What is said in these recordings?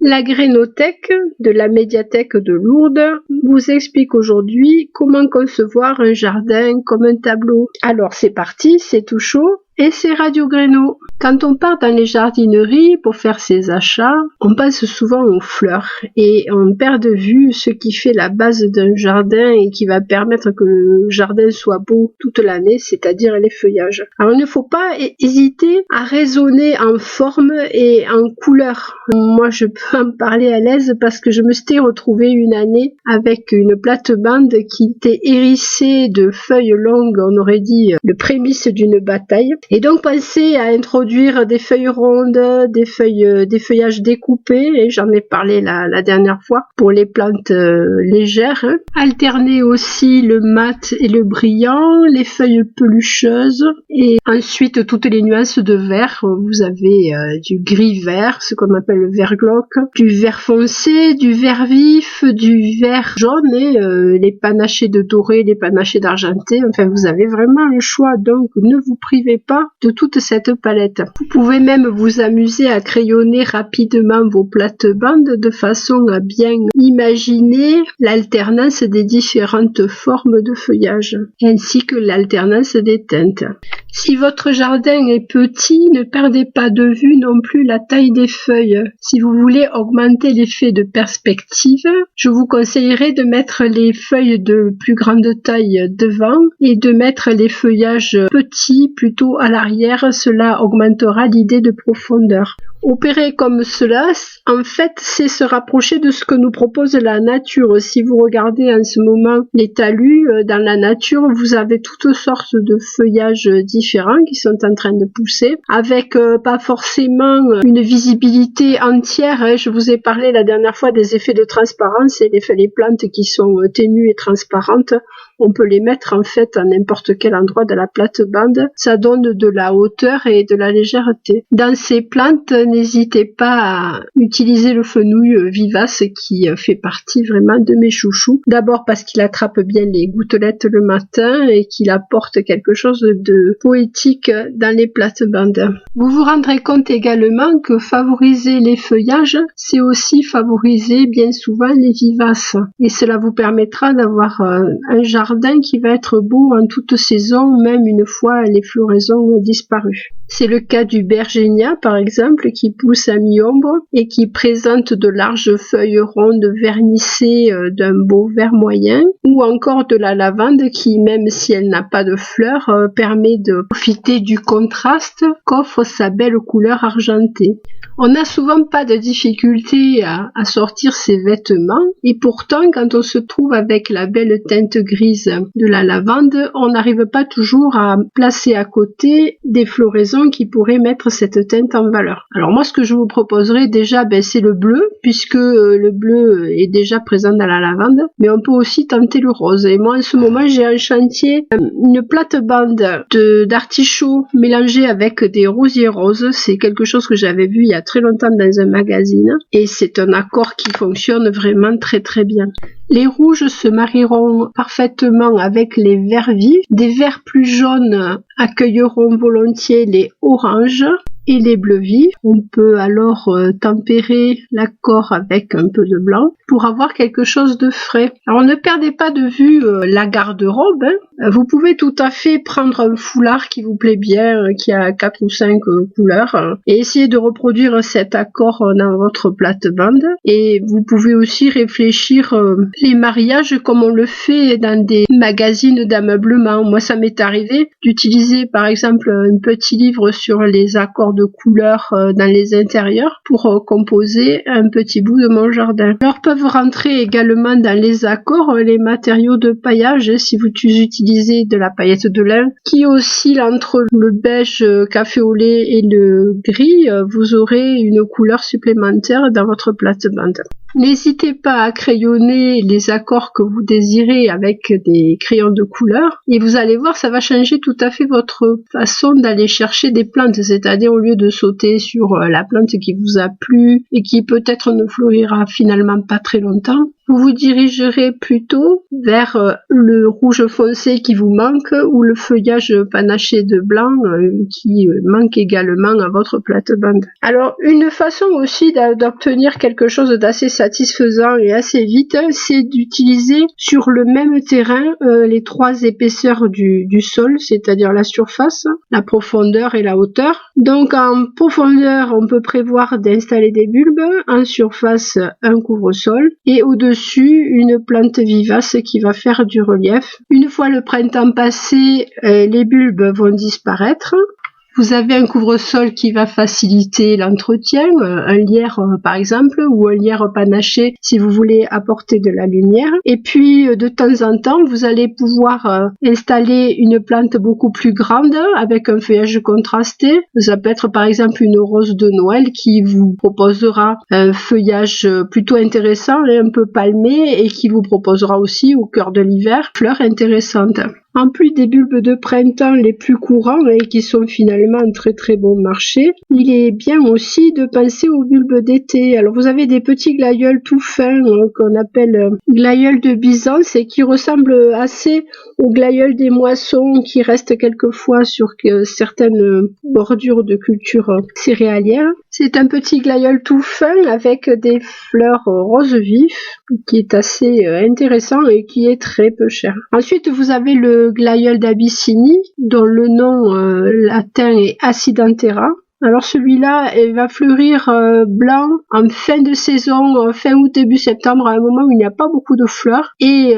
La Grénothèque de la médiathèque de Lourdes vous explique aujourd'hui comment concevoir un jardin comme un tableau. Alors c'est parti, c'est tout chaud et c'est Radio Gréno. Quand on part dans les jardineries pour faire ses achats, on pense souvent aux fleurs et on perd de vue ce qui fait la base d'un jardin et qui va permettre que le jardin soit beau toute l'année, c'est-à-dire les feuillages. Alors il ne faut pas hésiter à raisonner en forme et en couleur. Moi je peux en parler à l'aise parce que je me suis retrouvée une année avec une plate-bande qui était hérissée de feuilles longues, on aurait dit le prémisse d'une bataille. Et donc penser à introduire des feuilles rondes, des feuillages découpés, et j'en ai parlé la dernière fois, pour les plantes légères. Alterner aussi le mat et le brillant, les feuilles pelucheuses, et ensuite toutes les nuances de vert. Vous avez du gris-vert, ce qu'on appelle le vert glauque, du vert foncé, du vert vif, du vert jaune, et les panachés de doré, les panachés d'argenté. Enfin, vous avez vraiment le choix, donc ne vous privez pas de toute cette palette. Vous pouvez même vous amuser à crayonner rapidement vos plates-bandes de façon à bien imaginer l'alternance des différentes formes de feuillage, ainsi que l'alternance des teintes. Si votre jardin est petit, ne perdez pas de vue non plus la taille des feuilles. Si vous voulez augmenter l'effet de perspective, je vous conseillerais de mettre les feuilles de plus grande taille devant et de mettre les feuillages petits plutôt à l'arrière. Cela augmentera l'idée de profondeur. Opérer comme cela, en fait, c'est se rapprocher de ce que nous propose la nature. Si vous regardez en ce moment les talus dans la nature, vous avez toutes sortes de feuillages différents qui sont en train de pousser, avec pas forcément une visibilité entière. Je vous ai parlé la dernière fois des effets de transparence et les plantes qui sont ténues et transparentes. On peut les mettre en fait à n'importe quel endroit de la plate-bande. Ça donne de la hauteur et de la légèreté. Dans ces plantes, n'hésitez pas à utiliser le fenouil vivace qui fait partie vraiment de mes chouchous. D'abord parce qu'il attrape bien les gouttelettes le matin et qu'il apporte quelque chose de poétique dans les plates-bandes. Vous vous rendrez compte également que favoriser les feuillages, c'est aussi favoriser bien souvent les vivaces. Et cela vous permettra d'avoir un jardin qui va être beau en toute saison, même une fois les floraisons ont disparu. C'est le cas du bergénia, par exemple, qui pousse à mi-ombre et qui présente de larges feuilles rondes vernissées d'un beau vert moyen, ou encore de la lavande qui, même si elle n'a pas de fleurs, permet de profiter du contraste qu'offre sa belle couleur argentée. On n'a souvent pas de difficulté à sortir ses vêtements, et pourtant, quand on se trouve avec la belle teinte grise de la lavande, on n'arrive pas toujours à placer à côté des floraisons qui pourraient mettre cette teinte en valeur. Alors moi, ce que je vous proposerais déjà, c'est le bleu, puisque le bleu est déjà présent dans la lavande, mais on peut aussi tenter le rose. Et moi, en ce moment, j'ai un chantier, une plate-bande d'artichauts mélangés avec des rosiers roses. C'est quelque chose que j'avais vu il y a très longtemps dans un magazine, et c'est un accord qui fonctionne vraiment très très bien. Les rouges se marieront parfaitement avec les verts vifs. Des verts plus jaunes accueilleront volontiers les oranges et les bleus vifs. On peut alors tempérer l'accord avec un peu de blanc pour avoir quelque chose de frais. Alors ne perdez pas de vue la garde-robe. Vous pouvez tout à fait prendre un foulard qui vous plaît bien, qui a 4 ou 5 couleurs, et essayer de reproduire cet accord dans votre plate-bande. Et vous pouvez aussi réfléchir les mariages comme on le fait dans des magazines d'ameublement. Moi, ça m'est arrivé d'utiliser par exemple un petit livre sur les accords de couleurs dans les intérieurs pour composer un petit bout de mon jardin. Alors peuvent rentrer également dans les accords les matériaux de paillage si vous utilisez de la paillette de lin qui oscille entre le beige café au lait et le gris. Vous aurez une couleur supplémentaire dans votre plate-bande. N'hésitez pas à crayonner les accords que vous désirez avec des crayons de couleur et vous allez voir, ça va changer tout à fait votre façon d'aller chercher des plantes, c'est-à-dire au lieu de sauter sur la plante qui vous a plu et qui peut-être ne fleurira finalement pas très longtemps, vous vous dirigerez plutôt vers le rouge foncé qui vous manque ou le feuillage panaché de blanc qui manque également à votre plate-bande. Alors, une façon aussi d'obtenir quelque chose d'assez satisfaisant et assez vite, c'est d'utiliser sur le même terrain les 3 épaisseurs du sol, c'est-à-dire la surface, la profondeur et la hauteur. Donc, en profondeur, on peut prévoir d'installer des bulbes, en surface, un couvre-sol et au-dessus, une plante vivace qui va faire du relief. Une fois le printemps passé, les bulbes vont disparaître. Vous avez un couvre-sol qui va faciliter l'entretien, un lierre par exemple, ou un lierre panaché si vous voulez apporter de la lumière. Et puis de temps en temps, vous allez pouvoir installer une plante beaucoup plus grande avec un feuillage contrasté. Ça peut être par exemple une rose de Noël qui vous proposera un feuillage plutôt intéressant et un peu palmé et qui vous proposera aussi au cœur de l'hiver fleurs intéressantes. En plus des bulbes de printemps les plus courants et qui sont finalement en très très bon marché, il est bien aussi de penser aux bulbes d'été. Alors vous avez des petits glaïeuls tout fins qu'on appelle glaïeuls de Byzance et qui ressemblent assez aux glaïeuls des moissons qui restent quelquefois sur certaines bordures de culture céréalière. C'est un petit glaïeul tout fin avec des fleurs rose vif qui est assez intéressant et qui est très peu cher. Ensuite vous avez le glaïeul d'Abyssinie dont le nom latin est Acidanthera. Alors celui-là, il va fleurir blanc en fin de saison, fin août, début septembre, à un moment où il n'y a pas beaucoup de fleurs. Et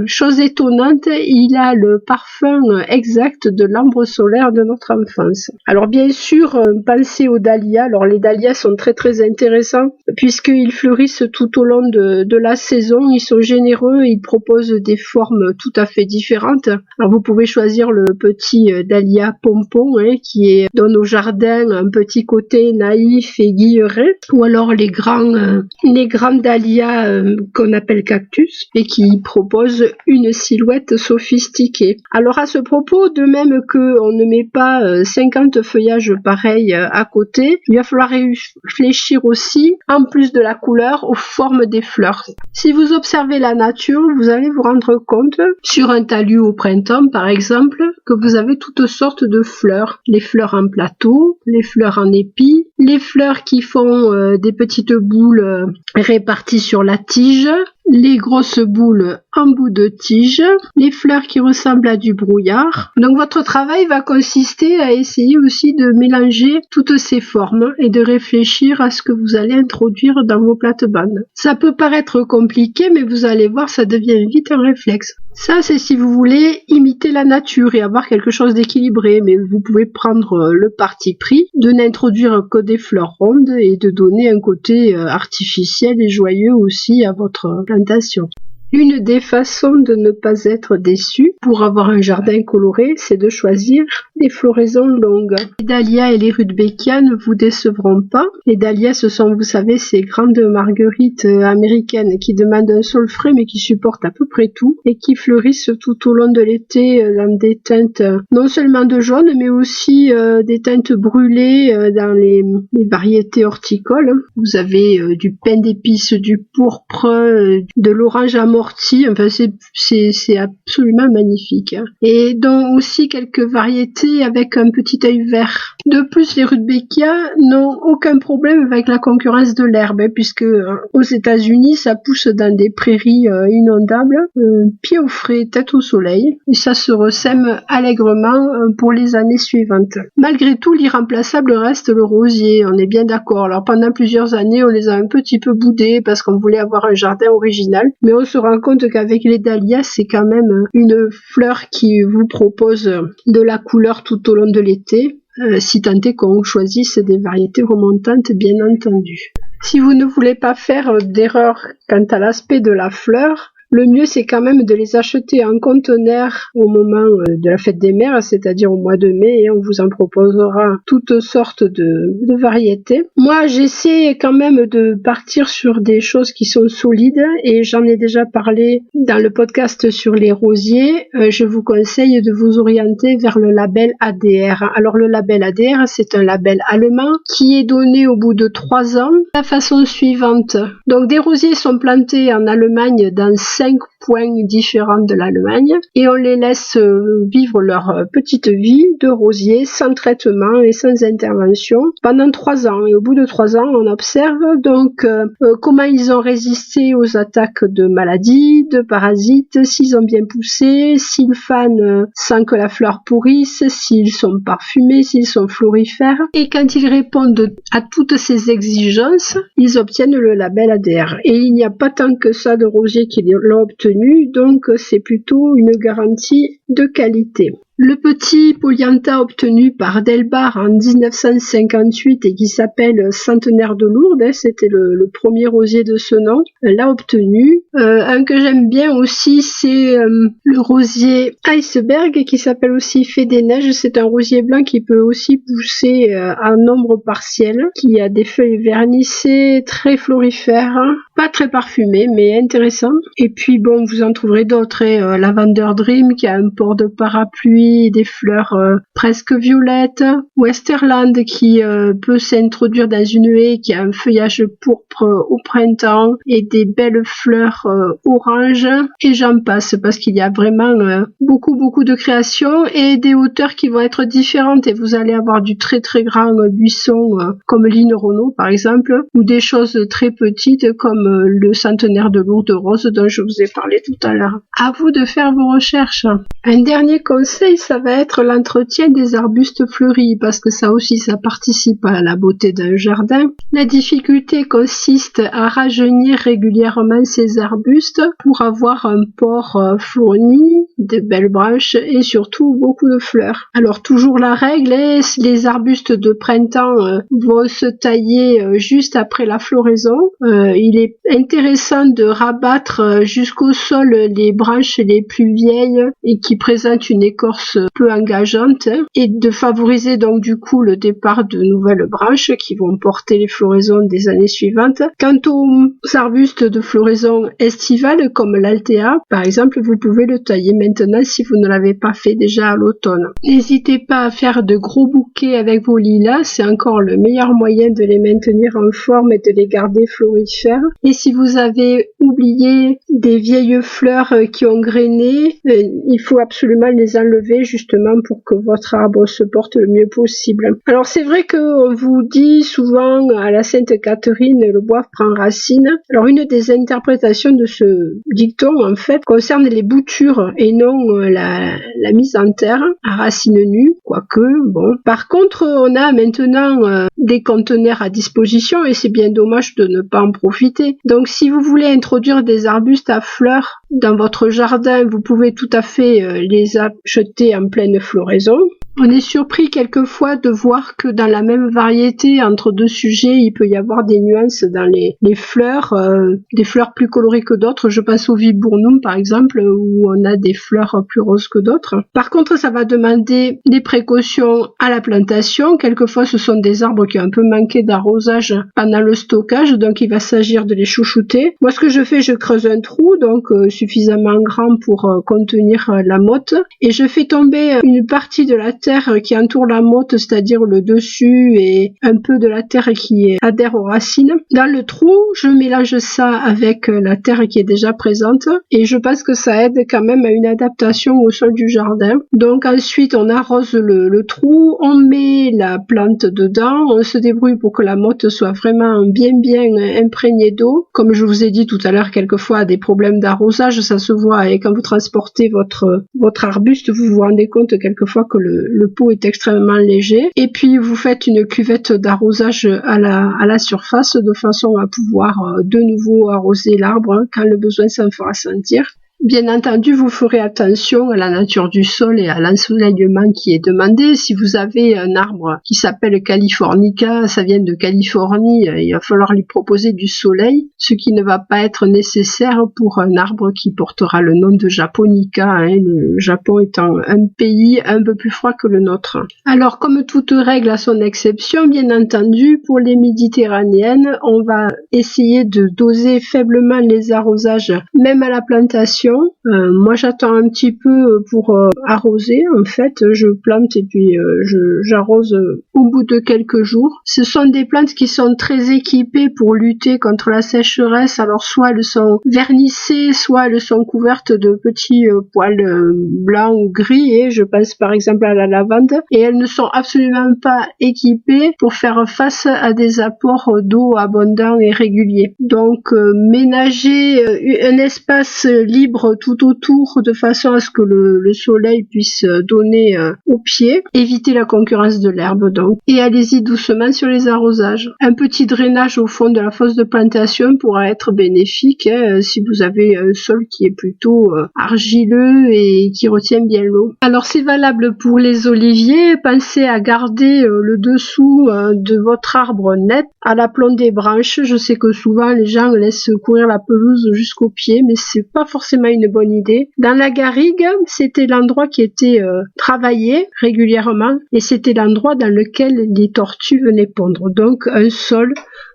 chose étonnante, il a le parfum exact de l'ambre solaire de notre enfance. Alors bien sûr, pensez aux dahlias. Alors les dahlias sont très très intéressants puisqu'ils fleurissent tout au long de la saison. Ils sont généreux, ils proposent des formes tout à fait différentes. Alors vous pouvez choisir le petit dahlia pompon qui donne au jardin un petit côté naïf et guilleret, ou alors les grands dahlias qu'on appelle cactus et qui proposent une silhouette sophistiquée. Alors à ce propos, de même qu'on ne met pas 50 feuillages pareils à côté, il va falloir réfléchir aussi, en plus de la couleur, aux formes des fleurs. Si vous observez la nature, vous allez vous rendre compte, sur un talus au printemps par exemple, que vous avez toutes sortes de fleurs. Les fleurs en plateau, les fleurs en épis, les fleurs qui font des petites boules réparties sur la tige, les grosses boules en bout de tige, les fleurs qui ressemblent à du brouillard. Donc votre travail va consister à essayer aussi de mélanger toutes ces formes et de réfléchir à ce que vous allez introduire dans vos plates-bandes. Ça peut paraître compliqué, mais vous allez voir, ça devient vite un réflexe. Ça, c'est si vous voulez imiter la nature et avoir quelque chose d'équilibré, mais vous pouvez prendre le parti pris de n'introduire que des fleurs rondes et de donner un côté artificiel et joyeux aussi à votre plantation. Une des façons de ne pas être déçu pour avoir un jardin coloré, c'est de choisir des floraisons longues. Les dahlias et les rudbeckias ne vous décevront pas. Les dahlias, ce sont, vous savez, ces grandes marguerites américaines qui demandent un sol frais mais qui supportent à peu près tout et qui fleurissent tout au long de l'été dans des teintes non seulement de jaune mais aussi des teintes brûlées dans les variétés horticoles. Vous avez du pain d'épices, du pourpre, de l'orange amorti. Enfin c'est absolument magnifique. Et donc aussi quelques variétés avec un petit œil vert. De plus, les rudbeckias n'ont aucun problème avec la concurrence de l'herbe, puisque aux États-Unis, ça pousse dans des prairies inondables, pieds au frais, tête au soleil, et ça se ressème allègrement pour les années suivantes. Malgré tout, l'irremplaçable reste le rosier, on est bien d'accord. Alors pendant plusieurs années, on les a un petit peu boudés parce qu'on voulait avoir un jardin original, mais on se rend compte qu'avec les dahlias, c'est quand même une fleur qui vous propose de la couleur tout au long de l'été, si tant est qu'on choisisse des variétés remontantes, bien entendu. Si vous ne voulez pas faire d'erreur quant à l'aspect de la fleur, le mieux c'est quand même de les acheter en conteneur au moment de la fête des mères, c'est-à-dire au mois de mai, et on vous en proposera toutes sortes de variétés. Moi, j'essaie quand même de partir sur des choses qui sont solides, et j'en ai déjà parlé dans le podcast sur les rosiers. Je vous conseille de vous orienter vers le label ADR. Alors le label ADR, c'est un label allemand qui est donné au bout de 3 ans de la façon suivante. Donc des rosiers sont plantés en Allemagne dans 5 points différents de l'Allemagne et on les laisse vivre leur petite vie de rosier sans traitement et sans intervention pendant 3 ans. Et au bout de 3 ans, on observe donc comment ils ont résisté aux attaques de maladies, de parasites, s'ils ont bien poussé, s'ils fanent sans que la fleur pourrisse, s'ils sont parfumés, s'ils sont florifères. Et quand ils répondent à toutes ces exigences, ils obtiennent le label ADR. Et il n'y a pas tant que ça de rosiers qui l'ont obtenu, donc c'est plutôt une garantie de qualité. Le petit Polyantha obtenu par Delbar en 1958 et qui s'appelle Centenaire de Lourdes, c'était le premier rosier de ce nom, l'a obtenu. Un que j'aime bien aussi, c'est le rosier Iceberg qui s'appelle aussi Fée des Neiges. C'est un rosier blanc qui peut aussi pousser en nombre partiel, qui a des feuilles vernissées, très florifères, pas très parfumées mais intéressant. Et puis bon, vous en trouverez d'autres, Lavender Dream qui a un port de parapluie, des fleurs presque violettes, Westerland qui peut s'introduire dans une haie qui a un feuillage pourpre au printemps et des belles fleurs orange, et j'en passe parce qu'il y a vraiment beaucoup de créations et des hauteurs qui vont être différentes, et vous allez avoir du très très grand buisson comme Line Renault par exemple, ou des choses très petites comme le Centenaire de Lourdes rose dont je vous ai parlé tout à l'heure. À vous de faire vos recherches. Un dernier conseil, ça va être l'entretien des arbustes fleuris, parce que ça aussi, ça participe à la beauté d'un jardin. La difficulté consiste à rajeunir régulièrement ces arbustes pour avoir un port fourni, de belles branches et surtout beaucoup de fleurs. Alors toujours la règle est, les arbustes de printemps vont se tailler juste après la floraison. Il est intéressant de rabattre jusqu'au sol les branches les plus vieilles et qui présentent une écorce peu engageante, et de favoriser donc du coup le départ de nouvelles branches qui vont porter les floraisons des années suivantes. Quant aux arbustes de floraison estivale comme l'Altea par exemple, vous pouvez le tailler maintenant si vous ne l'avez pas fait déjà à l'automne. N'hésitez pas à faire de gros bouquets avec vos lilas, c'est encore le meilleur moyen de les maintenir en forme et de les garder florifères. Et si vous avez oublié des vieilles fleurs qui ont grainé, il faut absolument les enlever justement pour que votre arbre se porte le mieux possible. Alors c'est vrai qu'on vous dit souvent à la Sainte Catherine, le bois prend racine. Alors une des interprétations de ce dicton en fait concerne les boutures et non la mise en terre à racine nue, quoique bon. Par contre, on a maintenant des conteneurs à disposition et c'est bien dommage de ne pas en profiter. Donc si vous voulez introduire des arbustes à fleurs dans votre jardin, vous pouvez tout à fait les acheter en pleine floraison. On est surpris quelquefois de voir que dans la même variété, entre deux sujets, il peut y avoir des nuances dans les fleurs, des fleurs plus colorées que d'autres. Je pense au viburnum par exemple, où on a des fleurs plus roses que d'autres. Par contre, ça va demander des précautions à la plantation. Quelquefois, ce sont des arbres qui ont un peu manqué d'arrosage pendant le stockage, donc il va s'agir de les chouchouter. Moi, ce que je fais, je creuse un trou, donc suffisamment grand pour contenir la motte, et je fais tomber une partie de la terre qui entoure la motte, c'est-à-dire le dessus et un peu de la terre qui adhère aux racines. Dans le trou, je mélange ça avec la terre qui est déjà présente et je pense que ça aide quand même à une adaptation au sol du jardin. Donc ensuite, on arrose le trou, on met la plante dedans, on se débrouille pour que la motte soit vraiment bien imprégnée d'eau. Comme je vous ai dit tout à l'heure, quelquefois des problèmes d'arrosage, ça se voit, et quand vous transportez votre arbuste, vous vous rendez compte quelquefois que le pot est extrêmement léger, et puis vous faites une cuvette d'arrosage à la surface de façon à pouvoir de nouveau arroser l'arbre quand le besoin s'en fera sentir. Bien entendu, vous ferez attention à la nature du sol et à l'ensoleillement qui est demandé. Si vous avez un arbre qui s'appelle Californica, ça vient de Californie, il va falloir lui proposer du soleil, ce qui ne va pas être nécessaire pour un arbre qui portera le nom de Japonica, le Japon étant un pays un peu plus froid que le nôtre. Alors, comme toute règle a son exception, bien entendu, pour les méditerranéennes, on va essayer de doser faiblement les arrosages, même à la plantation. Moi, j'attends un petit peu pour arroser. En fait, je plante et puis j'arrose au bout de quelques jours. Ce sont des plantes qui sont très équipées pour lutter contre la sécheresse. Alors, soit elles sont vernissées, soit elles sont couvertes de petits poils blancs ou gris. Et je pense par exemple à la lavande. Et elles ne sont absolument pas équipées pour faire face à des apports d'eau abondants et réguliers. Donc, ménager un espace libre tout autour de façon à ce que le soleil puisse donner aux pieds, éviter la concurrence de l'herbe donc, et allez-y doucement sur les arrosages. Un petit drainage au fond de la fosse de plantation pourra être bénéfique si vous avez un sol qui est plutôt argileux et qui retient bien l'eau. Alors c'est valable pour les oliviers, pensez à garder le dessous de votre arbre net à l'aplomb des branches. Je sais que souvent les gens laissent courir la pelouse jusqu'aux pieds, mais c'est pas forcément une bonne idée. Dans la garrigue, c'était l'endroit qui était travaillé régulièrement et c'était l'endroit dans lequel les tortues venaient pondre. Donc un sol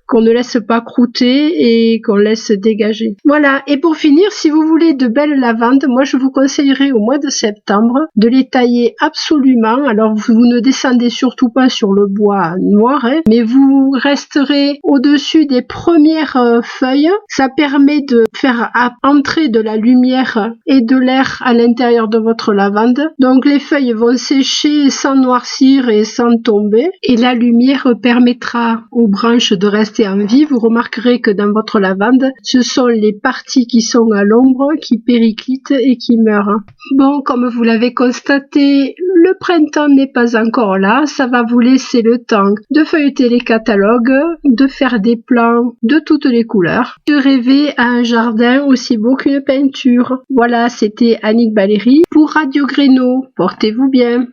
qu'on ne laisse pas croûter et qu'on laisse dégager. Voilà, et pour finir, si vous voulez de belles lavandes, moi je vous conseillerais au mois de septembre de les tailler absolument. Alors vous ne descendez surtout pas sur le bois noir, mais vous resterez au-dessus des premières feuilles. Ça permet de faire entrer de la lumière et de l'air à l'intérieur de votre lavande. Donc les feuilles vont sécher sans noircir et sans tomber, et la lumière permettra aux branches de rester en vie. Vous remarquerez que dans votre lavande, ce sont les parties qui sont à l'ombre qui périclitent et qui meurent. Bon, comme vous l'avez constaté, le printemps n'est pas encore là. Ça va vous laisser le temps de feuilleter les catalogues, de faire des plans de toutes les couleurs, de rêver à un jardin aussi beau qu'une peinture. Voilà, c'était Annick Baléry pour Radio Gréno. Portez-vous bien.